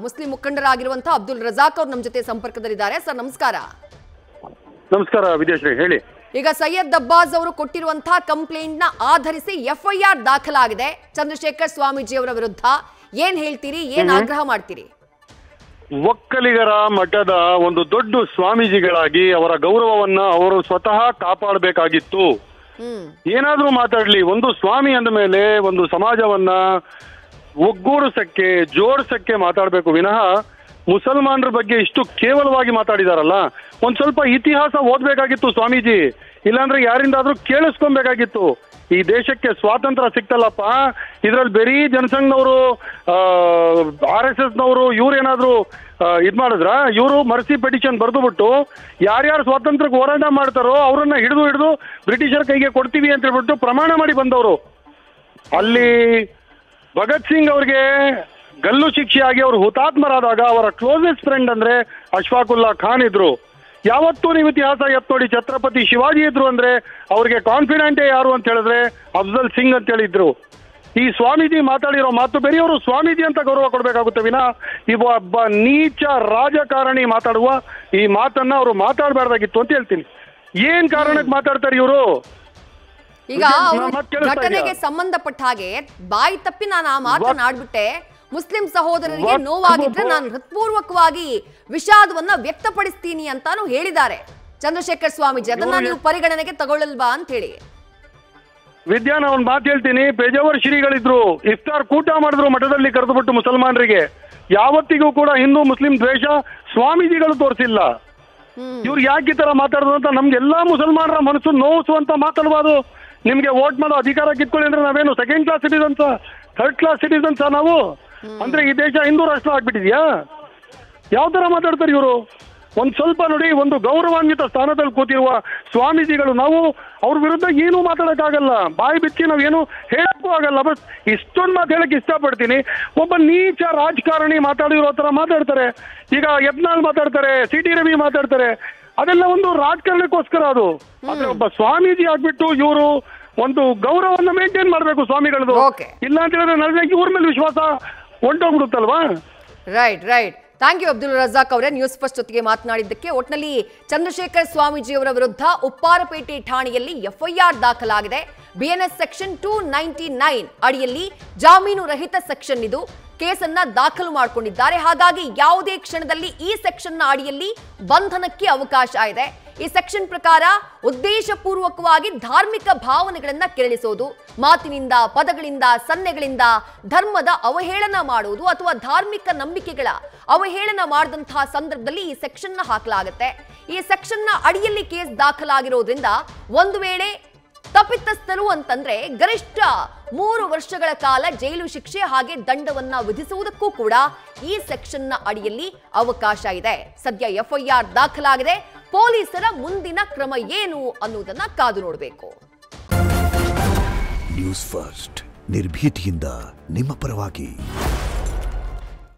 Muslim ಮುಖಂಡರಾಗಿರುವಂತ Abdul Razak ಅವರು ನಮ್ಮ ಜೊತೆ ಸಂಪರ್ಕದಲ್ಲಿದ್ದಾರೆ. ಸರ್ ನಮಸ್ಕಾರ. ನಮಸ್ಕಾರ ವಿದ್ಯಾಶ್ರೀ, ಹೇಳಿ. ಈಗ ಸೈಯದ್ ಅಬ್ಬಾಸ್ ಅವರು ಕೊಟ್ಟಿರುವಂತಹ ಕಂಪ್ಲೇಂಟ್ ನ ಆಧರಿಸಿ ಎಫ್ಐಆರ್ ದಾಖಲಾಗಿದೆ ಚಂದ್ರಶೇಖರ್ ಸ್ವಾಮೀಜಿ ಅವರ ವಿರುದ್ಧ. ಏನ್ ಹೇಳ್ತೀರಿ, ಏನ್ ಆಗ್ರಹ ಮಾಡ್ತೀರಿ? ಒಕ್ಕಲಿಗರ ಮಠದ ಒಂದು ದೊಡ್ಡ ಸ್ವಾಮೀಜಿಗಳಾಗಿ ಅವರ ಗೌರವವನ್ನ ಅವರು ಸ್ವತಃ ಕಾಪಾಡಬೇಕಾಗಿತ್ತು. ಏನಾದ್ರೂ ಮಾತಾಡ್ಲಿ, ಒಂದು ಸ್ವಾಮಿ ಅಂದ ಮೇಲೆ ಒಂದು ಸಮಾಜವನ್ನ ಒಗ್ಗೂಡಿಸಕ್ಕೆ ಜೋಡಿಸಕ್ಕೆ ಮಾತಾಡ್ಬೇಕು ವಿನಃ ಮುಸಲ್ಮಾನರ ಬಗ್ಗೆ ಇಷ್ಟು ಕೇವಲವಾಗಿ ಮಾತಾಡಿದಾರಲ್ಲ. ಒಂದ್ ಸ್ವಲ್ಪ ಇತಿಹಾಸ ಓದ್ಬೇಕಾಗಿತ್ತು ಸ್ವಾಮೀಜಿ, ಇಲ್ಲಾಂದ್ರೆ ಯಾರಿಂದಾದ್ರೂ ಕೇಳಿಸ್ಕೊಬೇಕಾಗಿತ್ತು. ಈ ದೇಶಕ್ಕೆ ಸ್ವಾತಂತ್ರ್ಯ ಸಿಕ್ತಲ್ಲಪ್ಪ, ಇದ್ರಲ್ಲಿ ಬರೀ ಜನಸಂಘನವರು RSSನವರು ಇವ್ರೇನಾದ್ರು ಇದ್ ಮಾಡಿದ್ರ? ಇವರು ಮರ್ಸಿ ಪೆಟಿಷನ್ ಬರೆದು ಬಿಟ್ಟು ಯಾರ್ಯಾರು ಸ್ವಾತಂತ್ರ್ಯಕ್ಕೆ ಹೋರಾಟ ಮಾಡ್ತಾರೋ ಅವರನ್ನ ಹಿಡಿದು ಬ್ರಿಟಿಷರ ಕೈಗೆ ಕೊಡ್ತೀವಿ ಅಂತ ಹೇಳ್ಬಿಟ್ಟು ಪ್ರಮಾಣ ಮಾಡಿ ಬಂದವರು. ಅಲ್ಲಿ ಭಗತ್ ಸಿಂಗ್ ಅವ್ರಿಗೆ ಗಲ್ಲು ಶಿಕ್ಷೆಯಾಗಿ ಅವರು ಹುತಾತ್ಮರಾದಾಗ ಅವರ ಕ್ಲೋಸೆಸ್ಟ್ ಫ್ರೆಂಡ್ ಅಂದ್ರೆ ಅಶ್ಫಾಕುಲ್ಲಾ ಖಾನ್ ಇದ್ರು. ಯಾವತ್ತೂ ನೀವು ಇತಿಹಾಸ ಎತ್ ನೋಡಿ, ಛತ್ರಪತಿ ಶಿವಾಜಿ ಇದ್ರು ಅಂದ್ರೆ ಅವ್ರಿಗೆ ಕಾನ್ಫಿಡೆಂಟೇ ಯಾರು ಅಂತ ಹೇಳಿದ್ರೆ ಅಫ್ಜಲ್ ಸಿಂಗ್ ಅಂತ ಹೇಳಿದ್ರು. ಈ ಸ್ವಾಮೀಜಿ ಮಾತಾಡಿರೋ ಮಾತು ಬೇರೆಯವರು ಸ್ವಾಮೀಜಿ ಅಂತ ಗೌರವ ಕೊಡ್ಬೇಕಾಗುತ್ತೆ ವಿನಾ ಒಬ್ಬ ನೀಚ ರಾಜಕಾರಣಿ ಮಾತಾಡುವ ಈ ಮಾತನ್ನ ಅವರು ಮಾತಾಡಬಾರ್ದಾಗಿತ್ತು ಅಂತ ಹೇಳ್ತೀನಿ. ಏನ್ ಕಾರಣಕ್ಕೆ ಮಾತಾಡ್ತಾರೆ ಇವರು? ಈಗ ಘಟನೆಗೆ ಸಂಬಂಧಪಟ್ಟ ಹಾಗೆ ಬಾಯಿ ತಪ್ಪಿ ನಾನು ಆ ಮಾತನಾಡ್ಬಿಟ್ಟೆ, ಮುಸ್ಲಿಂ ಸಹೋದರರಿಗೆ ನೋವಾಗಿದ್ರೆ ನಾನು ಹೃತ್ಪೂರ್ವಕವಾಗಿ ವಿಷಾದವನ್ನ ವ್ಯಕ್ತಪಡಿಸ್ತೀನಿ ಅಂತಾನು ಹೇಳಿದ್ದಾರೆ ಚಂದ್ರಶೇಖರ್ ಸ್ವಾಮೀಜಿ. ಅದನ್ನ ನೀವು ಪರಿಗಣನೆಗೆ ತಗೊಳ್ಳಲ್ವಾ ಅಂತ ಹೇಳಿ. ವಿದ್ಯಾ, ನಾ ಒಂದು ಮಾತು ಹೇಳ್ತೀನಿ. ಪೇಜಾವರ್ ಶ್ರೀಗಳಿದ್ರು, ಇಫ್ತಾರ್ ಕೂಟ ಮಾಡಿದ್ರು ಮಠದಲ್ಲಿ ಕರೆದುಬಿಟ್ಟು ಮುಸಲ್ಮಾನರಿಗೆ. ಯಾವತ್ತಿಗೂ ಕೂಡ ಹಿಂದೂ ಮುಸ್ಲಿಂ ದ್ವೇಷ ಸ್ವಾಮೀಜಿಗಳು ತೋರಿಸಿಲ್ಲ. ಇವ್ರು ಯಾಕೆ ಈ ತರ ಮಾತಾಡೋದು ಅಂತ ನಮ್ಗೆಲ್ಲಾ ಮುಸಲ್ಮಾನರ ಮನಸ್ಸು ನೋವಿಸುವಂತ ಮಾತಾಡಬಾರ್ದು. ನಿಮ್ಗೆ ವೋಟ್ ಮಾಡೋ ಅಧಿಕಾರ ಕಿತ್ಕೊಳ್ಳಿ ಅಂದ್ರೆ ನಾವೇನು second class citizens, third class citizens ನಾವು? ಅಂದ್ರೆ ಈ ದೇಶ ಹಿಂದೂ ರಾಷ್ಟ್ರ ಆಗ್ಬಿಟ್ಟಿದ್ಯಾ? ಯಾವ ತರ ಮಾತಾಡ್ತಾರೆ ಇವರು? ಒಂದ್ ಸ್ವಲ್ಪ ನೋಡಿ, ಒಂದು ಗೌರವಾನ್ವಿತ ಸ್ಥಾನದಲ್ಲಿ ಕೂತಿರುವ ಸ್ವಾಮೀಜಿಗಳು, ನಾವು ಅವ್ರ ವಿರುದ್ಧ ಏನೂ ಮಾತಾಡಕ್ಕಾಗಲ್ಲ, ಬಾಯಿ ಬಿಚ್ಚಿ ನಾವೇನು ಹೇಳಕ್ಕೂ ಆಗಲ್ಲ. ಬಸ್ ಇಷ್ಟೊಂದು ಮಾತು ಹೇಳಕ್ ಇಷ್ಟಪಡ್ತೀನಿ. ಒಬ್ಬ ನೀಚ ರಾಜಕಾರಣಿ ಮಾತಾಡಿರೋ ತರ ಮಾತಾಡ್ತಾರೆ. ಈಗ ಯತ್ನಾಳ್ ಮಾತಾಡ್ತಾರೆ, CT ರವಿ ಮಾತಾಡ್ತಾರೆ, ಅದೆಲ್ಲ ಒಂದು ರಾಜಕಾರಣಕ್ಕೋಸ್ಕರ ಅದು. ಆದ್ರೆ ಒಬ್ಬ ಸ್ವಾಮೀಜಿ ಆಗ್ಬಿಟ್ಟು ಇವರು ಒಂದು ಗೌರವನ್ನ ಮೇಂಟೈನ್ ಮಾಡ್ಬೇಕು ಸ್ವಾಮಿಗಳದು. ಇಲ್ಲ ಅಂತ ಹೇಳಿದ್ರೆ ನನಗೆ ಇವ್ರ ಮೇಲೆ ವಿಶ್ವಾಸ ಹೊಂಟೋಗ್ಬಿಡುತ್ತಲ್ವಾ? Right. Thank you Abdul Razak ಅವರೇ, ನ್ಯೂಸ್ ಫಸ್ಟ್ ಜೊತೆಗೆ ಮಾತನಾಡಿದ್ದಕ್ಕೆ. ಒಟ್ನಲ್ಲಿ ಚಂದ್ರಶೇಖರ್ ಸ್ವಾಮೀಜಿ ಅವರ ವಿರುದ್ಧ ಉಪ್ಪಾರಪೇಟೆ ಠಾಣೆಯಲ್ಲಿ ಎಫ್ಐಆರ್ ದಾಖಲಾಗಿದೆ. BNS ಸೆಕ್ಷನ್ 299 ಅಡಿಯಲ್ಲಿ ಜಾಮೀನು ರಹಿತ ಸೆಕ್ಷನ್ ಇದು. ಕೇಸನ್ನ ದಾಖಲು ಮಾಡಿಕೊಂಡಿದ್ದಾರೆ. ಹಾಗಾಗಿ ಯಾವುದೇ ಕ್ಷಣದಲ್ಲಿ ಈ ಸೆಕ್ಷನ್ನ ಅಡಿಯಲ್ಲಿ ಬಂಧನಕ್ಕೆ ಅವಕಾಶ ಇದೆ. ಈ ಸೆಕ್ಷನ್ ಪ್ರಕಾರ ಉದ್ದೇಶಪೂರ್ವಕವಾಗಿ ಧಾರ್ಮಿಕ ಭಾವನೆಗಳನ್ನ ಕೆರಳಿಸೋದು, ಮಾತಿನಿಂದ, ಪದಗಳಿಂದ, ಸನ್ನೆಗಳಿಂದ ಧರ್ಮದ ಅವಹೇಳನ ಮಾಡುವುದು ಅಥವಾ ಧಾರ್ಮಿಕ ನಂಬಿಕೆಗಳ ಅವಹೇಳನ ಮಾಡಿದಂತಹ ಸಂದರ್ಭದಲ್ಲಿ ಈ ಸೆಕ್ಷನ್ ಹಾಕಲಾಗುತ್ತೆ. ಈ ಸೆಕ್ಷನ್ನ ಅಡಿಯಲ್ಲಿ ಕೇಸ್ ದಾಖಲಾಗಿರೋದ್ರಿಂದ ಒಂದು ವೇಳೆ ತಪ್ಪಿತಸ್ಥರು ಅಂತಂದ್ರೆ ಗರಿಷ್ಠ 3 ವರ್ಷಗಳ ಕಾಲ ಜೈಲು ಶಿಕ್ಷೆ ಹಾಗೆ ದಂಡವನ್ನ ವಿಧಿಸುವುದಕ್ಕೂ ಕೂಡ ಈ ಸೆಕ್ಷನ್ನ ಅಡಿಯಲ್ಲಿ ಅವಕಾಶ ಇದೆ. ಸದ್ಯ ಎಫ್ಐಆರ್ ದಾಖಲಾಗಿದೆ. ಪೊಲೀಸರ ಮುಂದಿನ ಕ್ರಮ ಏನು ಅನ್ನುವುದನ್ನ ಕಾದು ನೋಡಬೇಕು. ನ್ಯೂಸ್ ಫಸ್ಟ್ ನಿರ್ಭೀತಿಯಿಂದ ನಿಮ್ಮ ಪರವಾಗಿ.